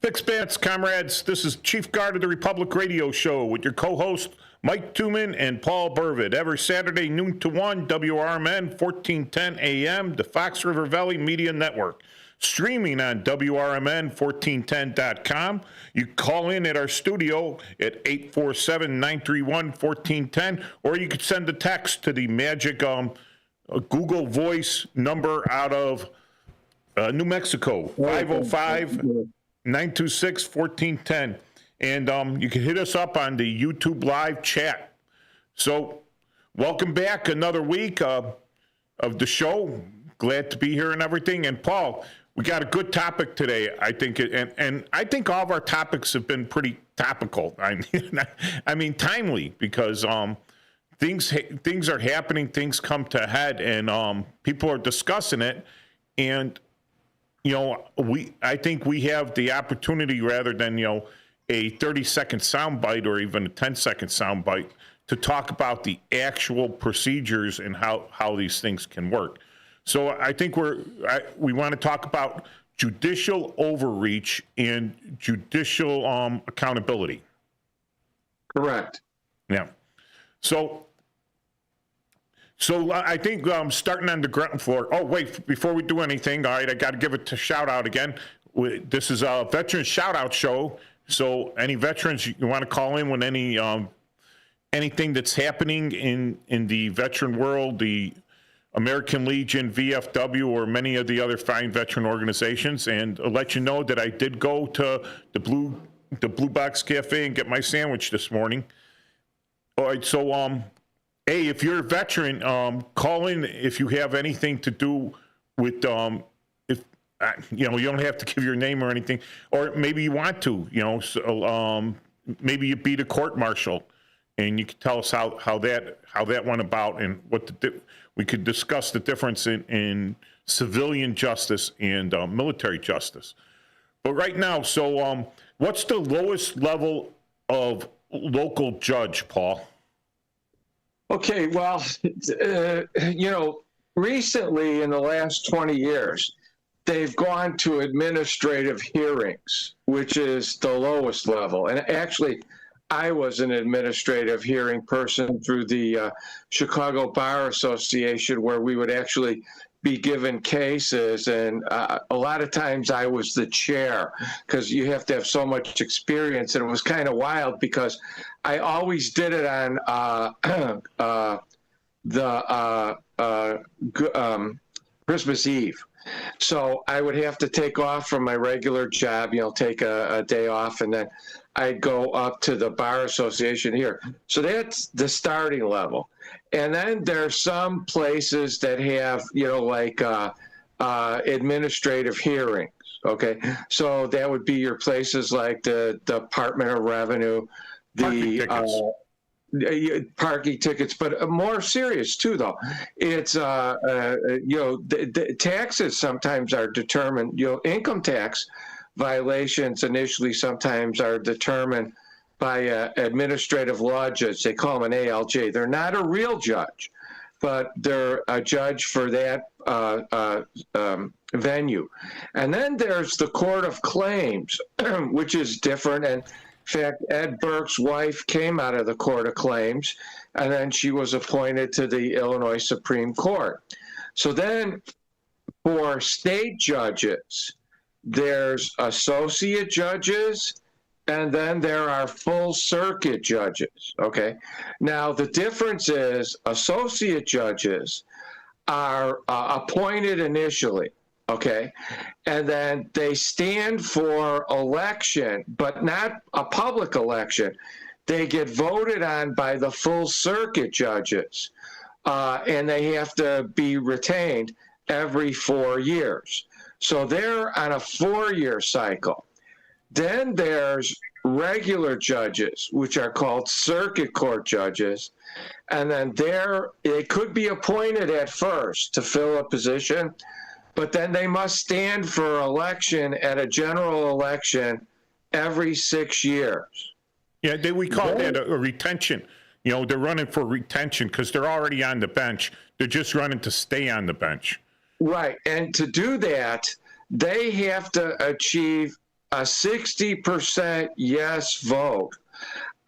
Fixed bats, comrades. This is Chief Guard of the Republic Radio Show with your co-host Mike Tuman and Paul Burvitt. Every Saturday, noon to 1, WRMN, 1410 AM, the Fox River Valley Media Network. Streaming on WRMN1410.com. You call in at our studio at 847-931-1410, or you could send a text to the magic Google Voice number out of New Mexico, 505-926-1410. And you can hit us up on the YouTube live chat. So welcome back, another week of the show. Glad to be here and everything. And Paul, we got a good topic today, I think, and I think all of our topics have been pretty topical. I mean timely, because things are happening, things come to head, and people are discussing it. And I think we have the opportunity, rather than a 30-second soundbite or even a 10-second soundbite, to talk about the actual procedures and how these things can work. So I think we want to talk about judicial overreach and judicial accountability. Correct. Yeah. So I think starting on the ground floor. Oh, wait, before we do anything, all right, I got to give a shout out again. This is a veteran shout out show. So any veterans you want to call in with anything that's happening in the veteran world, the American Legion, VFW, or many of the other fine veteran organizations, and I'll let you know that I did go to the Blue Box Cafe and get my sandwich this morning. All right, so hey, if you're a veteran, call in if you have anything to do with if you don't have to give your name or anything, or maybe you want to, so maybe you beat a court martial, and you can tell us how that went about, and what we could discuss the difference in civilian justice and military justice. But right now, so what's the lowest level of local judge, Paul? Okay, well, recently in the last 20 years, they've gone to administrative hearings, which is the lowest level. And actually, I was an administrative hearing person through the Chicago Bar Association, where we would actually be given cases. And a lot of times I was the chair, because you have to have so much experience. And it was kind of wild, because I always did it on Christmas Eve. So I would have to take off from my regular job, take a day off, and then I'd go up to the Bar Association here. So that's the starting level. And then there's some places that have, administrative hearings. Okay. So that would be your places like the Department of Revenue, parking tickets, but more serious too, though. It's, the taxes sometimes are determined, income tax violations initially sometimes are determined by administrative law judge. They call them an ALJ. They're not a real judge, but they're a judge for that venue. And then there's the Court of Claims, which is different. And in fact, Ed Burke's wife came out of the Court of Claims, and then she was appointed to the Illinois Supreme Court. So then for state judges, there's associate judges, and then there are full circuit judges, okay? Now, the difference is associate judges are appointed initially, okay? And then they stand for election, but not a public election. They get voted on by the full circuit judges, and they have to be retained every 4 years. So they're on a 4-year cycle. Then there's regular judges, which are called circuit court judges. And then they could be appointed at first to fill a position, but then they must stand for election at a general election every 6 years. Yeah, we call that a retention. They're running for retention because they're already on the bench. They're just running to stay on the bench. Right. And to do that, they have to achieve a 60% yes vote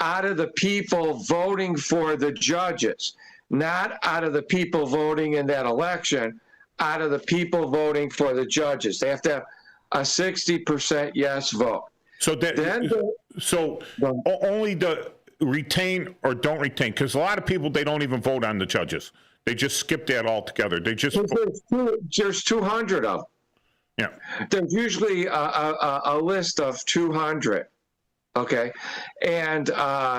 out of the people voting for the judges, not out of the people voting in that election, out of the people voting for the judges. They have to have a 60% yes vote. So that only the retain or don't retain, because a lot of people, they don't even vote on the judges. They just skip that altogether. They just there's 200 of them. Yeah. There's usually a list of 200. Okay, and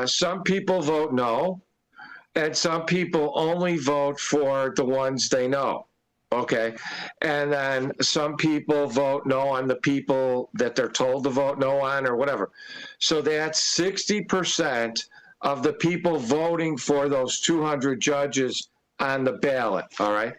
some people vote no, and some people only vote for the ones they know. Okay, and then some people vote no on the people that they're told to vote no on or whatever. So that's 60% of the people voting for those 200 judges on the ballot, all right?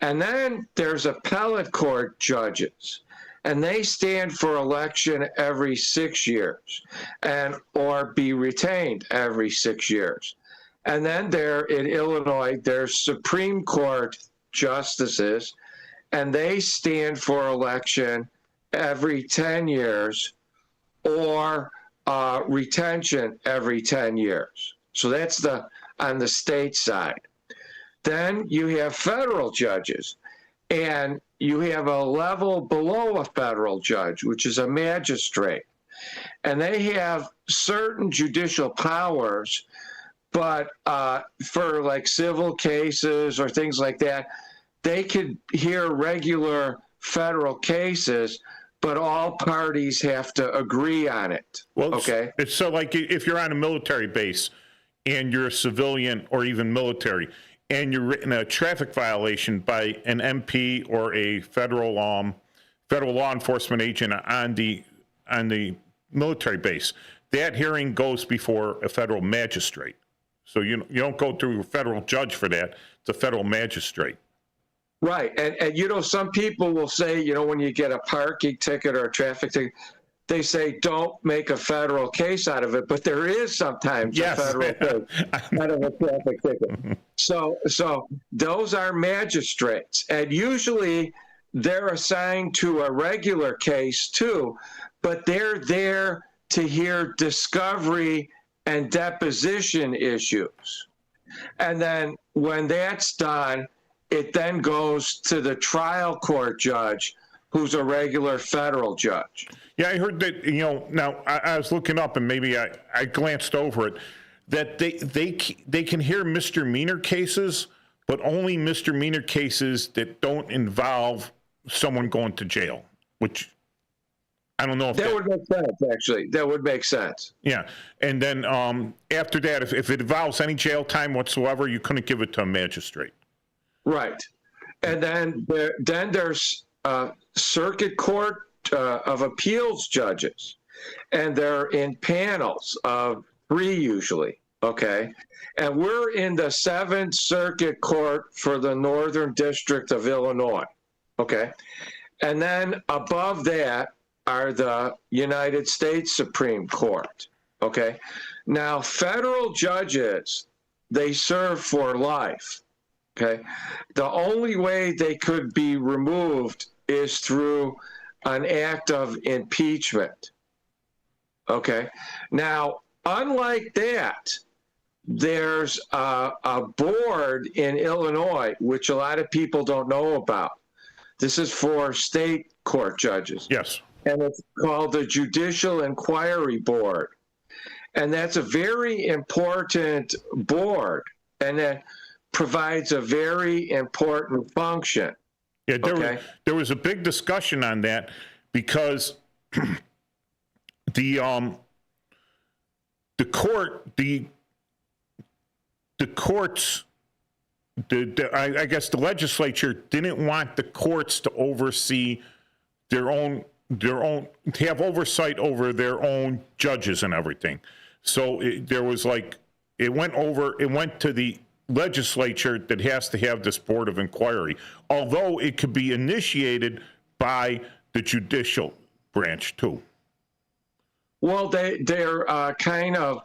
And then there's appellate court judges, and they stand for election every 6 years and or be retained every 6 years. And then there in Illinois, there's Supreme Court justices, and they stand for election every 10 years or retention every 10 years. So that's on the state side. Then you have federal judges, and you have a level below a federal judge, which is a magistrate. And they have certain judicial powers, but for like civil cases or things like that, they could hear regular federal cases, but all parties have to agree on it. Well, okay. It's so like if you're on a military base and you're a civilian or even military, and you're written a traffic violation by an MP or a federal law enforcement agent on the military base, that hearing goes before a federal magistrate. So you don't go through a federal judge for that. It's a federal magistrate. Right. And you know, some people will say, you know, when you get a parking ticket or a traffic ticket, they say don't make a federal case out of it, but there is sometimes a federal case out of a traffic ticket. So those are magistrates, and usually they're assigned to a regular case too, but they're there to hear discovery and deposition issues. And then when that's done, it then goes to the trial court judge, who's a regular federal judge. Yeah, I heard that, you know, now I was looking up and maybe I glanced over it, that they can hear misdemeanor cases, but only misdemeanor cases that don't involve someone going to jail, which I don't know if that would make sense, actually. That would make sense. Yeah. And then after that, if it involves any jail time whatsoever, you couldn't give it to a magistrate. Right. And then there's circuit court of appeals judges, and they're in panels of 3 usually. Okay. And we're in the 7th Circuit Court for the Northern District of Illinois. Okay. And then above that are the United States Supreme Court. Okay. Now, federal judges, they serve for life. Okay. The only way they could be removed is through an act of impeachment. Okay. Now, unlike that, there's a board in Illinois, which a lot of people don't know about. This is for state court judges. Yes. And it's called the Judicial Inquiry Board. And that's a very important board, and that provides a very important function. Yeah, there was a big discussion on that because the courts, I guess the legislature didn't want the courts to oversee to have oversight over their own judges and everything. So it went to the legislature that has to have this board of inquiry, although it could be initiated by the judicial branch too. Well, they're kind of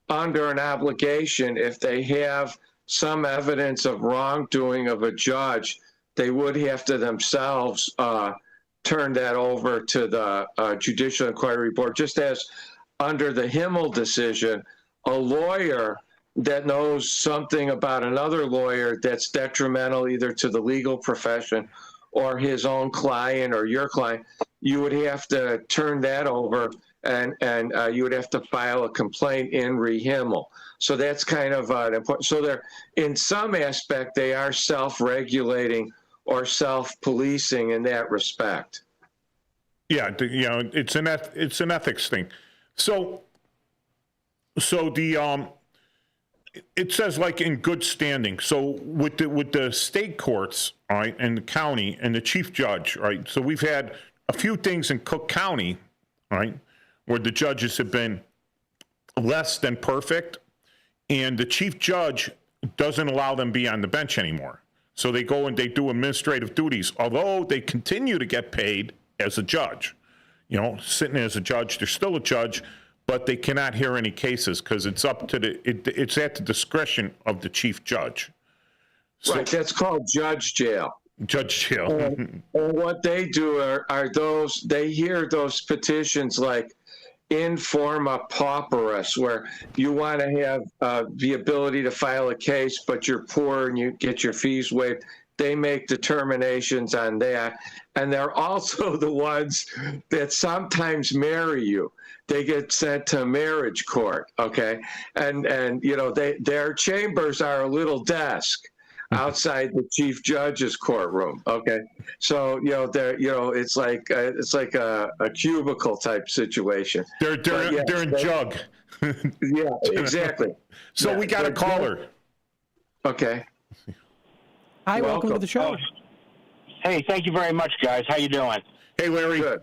under an obligation. If they have some evidence of wrongdoing of a judge, they would have to themselves turn that over to the Judicial Inquiry Board, just as under the Himmel decision, a lawyer that knows something about another lawyer that's detrimental either to the legal profession or his own client or your client, you would have to turn that over and you would have to file a complaint in Himmel. So that's kind of important. So they're, in some aspect, they are self-regulating or self-policing in that respect. Yeah, it's an ethics thing. So the it says like in good standing. So with the state courts, all right, and the county and the chief judge, right. So we've had a few things in Cook County, right, where the judges have been less than perfect, and the chief judge doesn't allow them to be on the bench anymore. So they go and they do administrative duties, although they continue to get paid as a judge. Sitting as a judge, they're still a judge, but they cannot hear any cases because it's up to it's at the discretion of the chief judge. So, right, that's called judge jail. Judge jail. And what they do are those, they hear those petitions like in forma pauperis, where you want to have the ability to file a case, but you're poor and you get your fees waived. They make determinations on that. And they're also the ones that sometimes marry you. They get sent to marriage court, okay? And their chambers are a little desk outside the chief judge's courtroom, okay? So, it's like a cubicle type situation. They're in jug. Yeah, exactly. So yeah, we got a caller. Okay. Hi, welcome to the show. Hey, thank you very much, guys. How you doing? Hey, Larry. Good.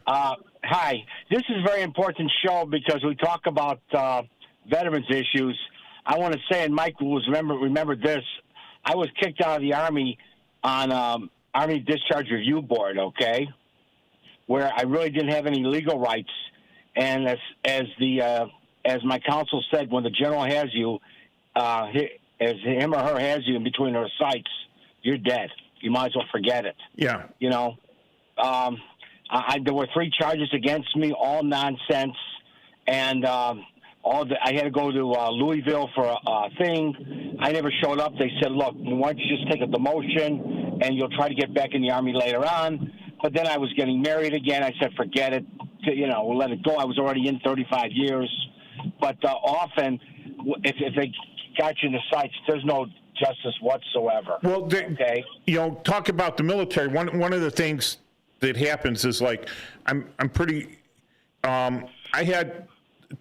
Hi. This is a very important show because we talk about veterans issues. I want to say, and Mike was remember this, I was kicked out of the Army on Army Discharge Review Board, okay, where I really didn't have any legal rights. And as my counsel said, when the general has you, as him or her has you in between her sights, you're dead. You might as well forget it. Yeah. There were 3 charges against me, all nonsense, and I had to go to Louisville for a thing. I never showed up. They said, look, why don't you just take a demotion, and you'll try to get back in the Army later on. But then I was getting married again. I said, forget it. We'll let it go. I was already in 35 years. But often, if they got you in the sights, there's no justice whatsoever. Well, okay. Talk about the military. One of the things that happens is like I'm pretty. I had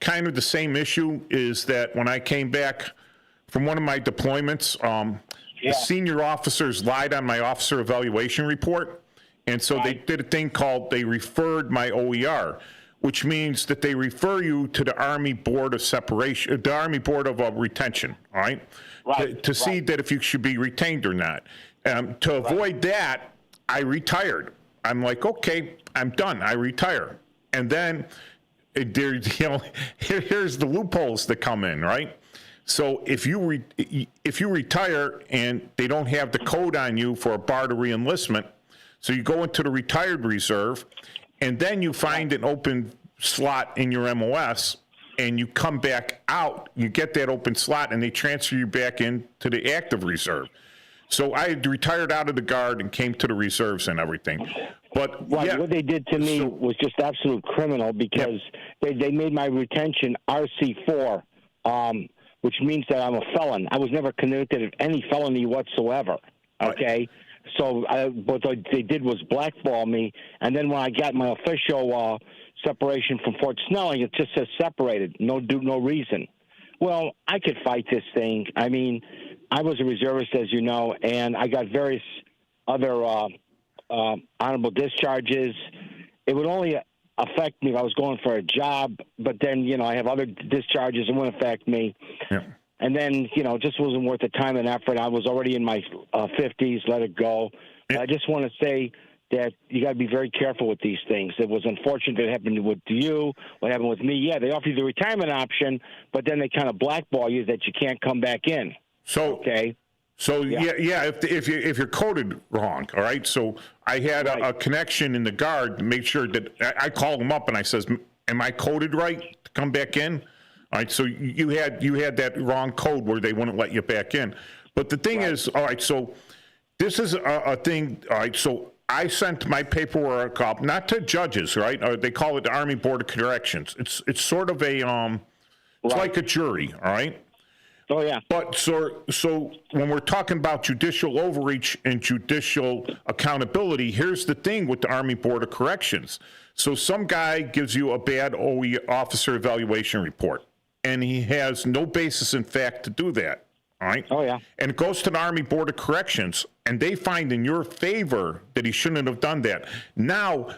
kind of the same issue. Is that when I came back from one of my deployments, the senior officers lied on my officer evaluation report, and so they did a thing called they referred my OER, which means that they refer you to the Army Board of Separation, the Army Board of Retention, all right? To see that if you should be retained or not. To avoid that, I retired. I'm like, okay, I'm done. I retire. And then here's the loopholes that come in, right? So if you retire and they don't have the code on you for a bar to reenlistment, so you go into the retired reserve, and then you find an open slot in your MOS, and you come back out, you get that open slot, and they transfer you back into the active reserve. So I had retired out of the Guard and came to the reserves and everything. But what they did to me was just absolute criminal because they made my retention RC4, which means that I'm a felon. I was never convicted of any felony whatsoever, okay? So what they did was blackball me, and then when I got my official separation from Fort Snelling, it just says separated, no reason. Well, I could fight this thing. I mean, I was a reservist, as you know, and I got various other honorable discharges. It would only affect me if I was going for a job, but then, I have other discharges that wouldn't affect me. Yeah. And then, it just wasn't worth the time and effort. I was already in my 50s, let it go. Yeah. I just want to say that you got to be very careful with these things. It was unfortunate that it happened with you, what happened with me. Yeah, they offer you the retirement option, but then they kind of blackball you that you can't come back in. So So if you're coded wrong, all right. So I had a connection in the guard to make sure that I called him up and I says, "Am I coded right to come back in?" All right. So you had that wrong code where they wouldn't let you back in. But the thing is, all right. So this is a thing. All right. So I sent my paperwork up, not to judges, right? They call it the Army Board of Corrections. It's sort of a it's like a jury, all right. Oh, yeah. But so when we're talking about judicial overreach and judicial accountability, here's the thing with the Army Board of Corrections. So some guy gives you a bad OE officer evaluation report, and he has no basis in fact to do that, all right? Oh, yeah. And it goes to the Army Board of Corrections, and they find in your favor that he shouldn't have done that. Now,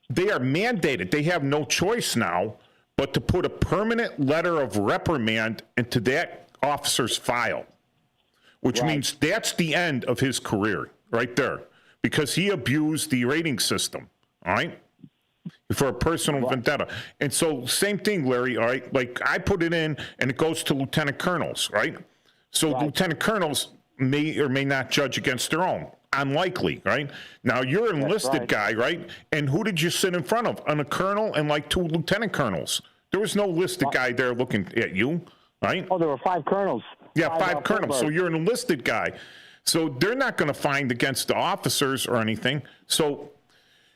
they are mandated. They have no choice now but to put a permanent letter of reprimand into that officer's file, which means that's the end of his career right there, because he abused the rating system, all right, for a personal vendetta. And so same thing, Larry, all right, like I put it in and it goes to lieutenant colonels, right? So lieutenant colonels may or may not judge against their own. Unlikely, right? Now you're an enlisted guy, right? And who did you sit in front of? A colonel and like 2 lieutenant colonels. There was no listed guy there looking at you. Right? Oh, there were 5 colonels. Yeah, 5 colonels. So you're an enlisted guy. So they're not going to find against the officers or anything. So,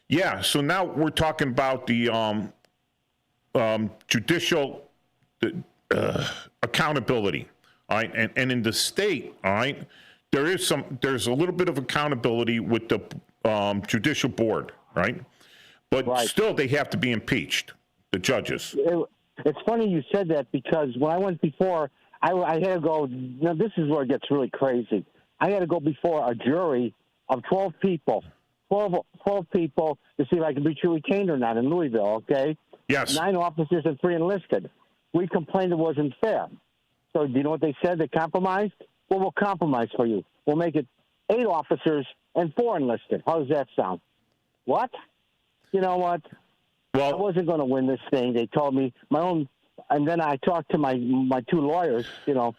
yeah. So now we're talking about the judicial accountability. All right, and in the state, all right, there's a little bit of accountability with the judicial board, right? But still, they have to be impeached. The judges. It's funny you said that, because when I went before, I had to go. Now this is where it gets really crazy. I had to go before a jury of 12 people, 12 people to see if I could be retained or not in Louisville. Okay. Yes. 9 officers and 3 enlisted. We complained it wasn't fair. So do you know what they said? They compromised. Well, we'll compromise for you. We'll make it 8 officers and 4 enlisted. How does that sound? What? You know what? Well, I wasn't going to win this thing. They told me my own, and then I talked to my 2 lawyers. You know,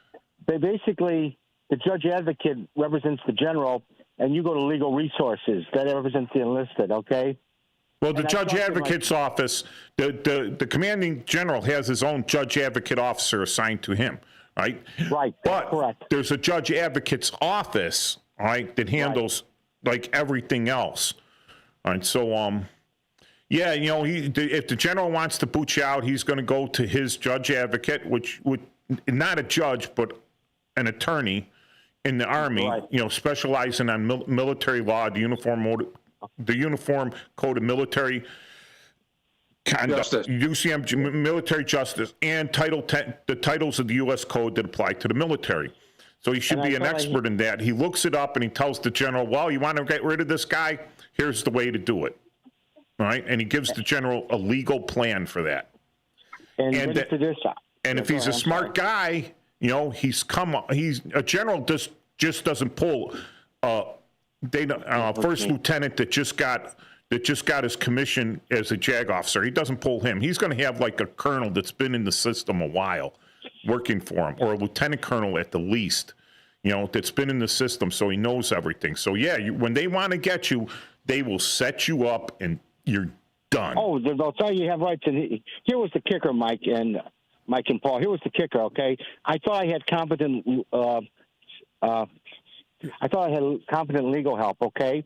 they basically, the judge advocate represents the general, and you go to legal resources that represents the enlisted. Okay. Well, the judge advocate's office, the commanding general has his own judge advocate officer assigned to him, right? Right. But correct. There's a judge advocate's office, all right, that handles like everything else. All right. So, yeah, you know, if the general wants to boot you out, he's going to go to his judge advocate, which would not a judge, but an attorney in the Army, you know, specializing on military law, the Uniform Code of Military Conduct, UCM, military justice, and Title 10, the titles of the U.S. Code that apply to the military. So he should be an expert in that. He looks it up and he tells the general, well, you want to get rid of this guy? Here's the way to do it. All right, and he gives the general a legal plan for that. And if he's a smart guy, you know, he's a general just doesn't pull first lieutenant that just got his commission as a JAG officer. He doesn't pull him. He's going to have like a colonel that's been in the system a while, working for him, or a lieutenant colonel at the least, you know, that's been in the system, so he knows everything. So yeah, when they want to get you, they will set you up and you're done. Oh, they'll tell you have rights. And here was the kicker, Mike and Paul. Here was the kicker. Okay, I thought I had competent. Legal help. Okay,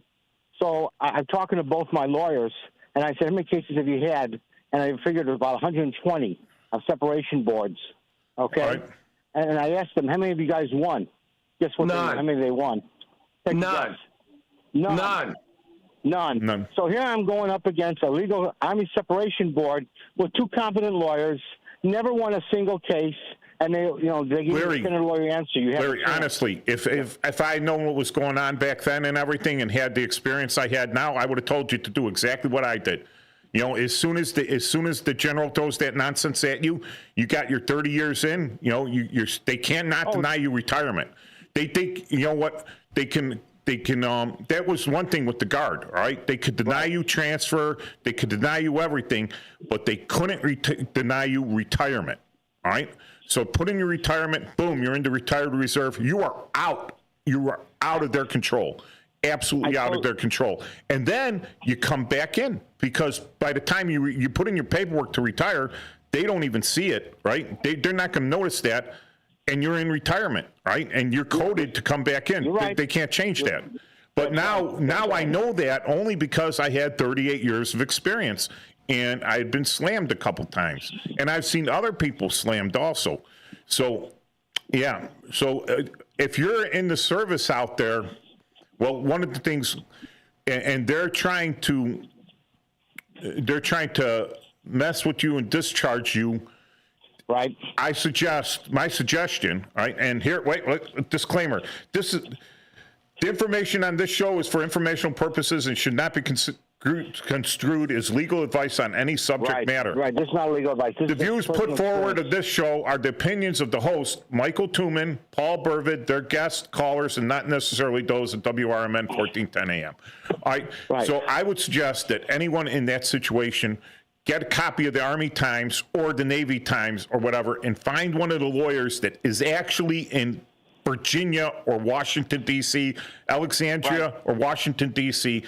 so I'm talking to both my lawyers, and I said, "How many cases have you had?" And I figured it was about 120 of separation boards. Okay, right. And I asked them, "How many of you guys won?" Guess what? How many they won? None. None. So here I'm going up against a legal Army separation board with 2 competent lawyers, never won a single case, and they give you a definitive lawyer answer. Larry, honestly, if I had known what was going on back then and everything, and had the experience I had now, I would have told you to do exactly what I did. You know, as soon as the general throws that nonsense at you, you got your 30 years in. You know, they can't deny you retirement. They think, you know what, they can. That was one thing with the Guard, all right? They could deny you transfer, they could deny you everything, but they couldn't deny you retirement, all right? So put in your retirement, boom, you're in the retired reserve, you are out. you are out of their control. Absolutely out of their control. And then you come back in, because by the time you put in your paperwork to retire, they don't even see it, right? They're not going to notice that, and you're in retirement, right? And you're coded to come back in. Right. They can't change that. But now I know that only because I had 38 years of experience, and I had been slammed a couple times, and I've seen other people slammed also. So, yeah. So if you're in the service out there, well, one of the things, and they're trying to mess with you and discharge you. Right. My suggestion, right? And here, wait, disclaimer. This is the information on this show is for informational purposes and should not be construed as legal advice on any subject matter. Right. This is not legal advice. The views put forward of this show are the opinions of the host, Michael Tooman, Paul Burvid, their guest callers, and not necessarily those at WRMN 1410 AM. All right. So I would suggest that anyone in that situation get a copy of the Army Times or the Navy Times or whatever, and find one of the lawyers that is actually in Virginia or Washington, D.C., Alexandria or Washington, D.C.,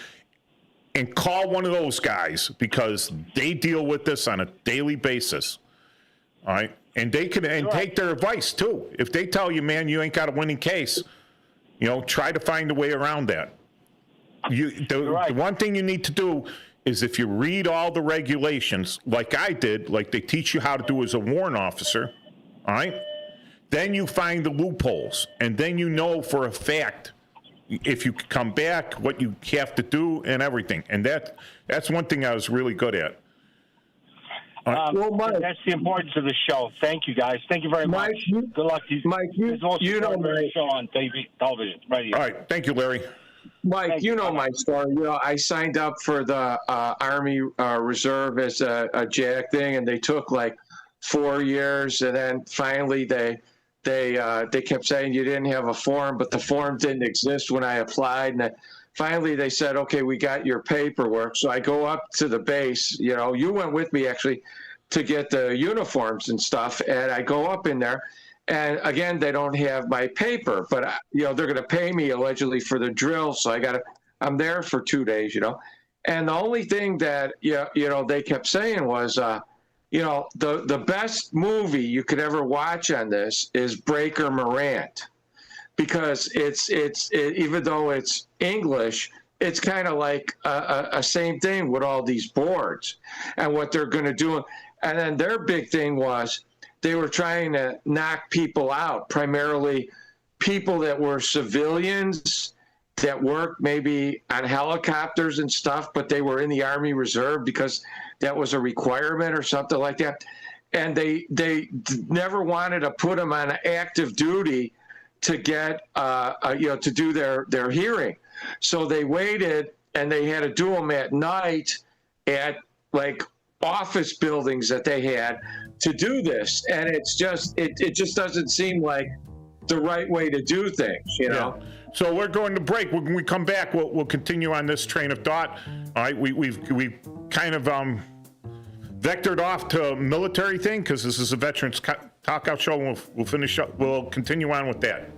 and call one of those guys, because they deal with this on a daily basis. All right. And they can take their advice too. If they tell you, man, you ain't got a winning case, try to find a way around that. The one thing you need to do is, if you read all the regulations, like I did, like they teach you how to do as a warrant officer, all right, then you find the loopholes, and then you know for a fact if you come back, what you have to do and everything. And that's one thing I was really good at. Well, Mike, that's the importance of the show. Thank you, guys. Thank you very much. Good luck to you. Mike, you know my show on television right here. All right. Thank you, Larry. Mike, you know my story. I signed up for the Army Reserve as a JAG thing, and they took like 4 years, and then finally they kept saying you didn't have a form, but the form didn't exist when I applied. And finally they said, okay, we got your paperwork. So I go up to the base, you went with me actually to get the uniforms and stuff. And I go up in there, and again, they don't have my paper, but they're going to pay me allegedly for the drill. So I'm there for 2 days, and the only thing that, they kept saying was, the best movie you could ever watch on this is Breaker Morant, because it's even though it's English, it's kind of like a same thing with all these boards and what they're going to do. And then their big thing was they were trying to knock people out, primarily people that were civilians that worked maybe on helicopters and stuff, but they were in the Army Reserve because that was a requirement or something like that. And they never wanted to put them on active duty to get, to do their hearing. So they waited, and they had to do them at night at like office buildings that they had to do this. And it's just, it just doesn't seem like the right way to do things, Yeah. So we're going to break. When we come back, we'll continue on this train of thought. All right, we've kind of vectored off to a military thing, because this is a veterans talk out show. We'll finish up. We'll continue on with that.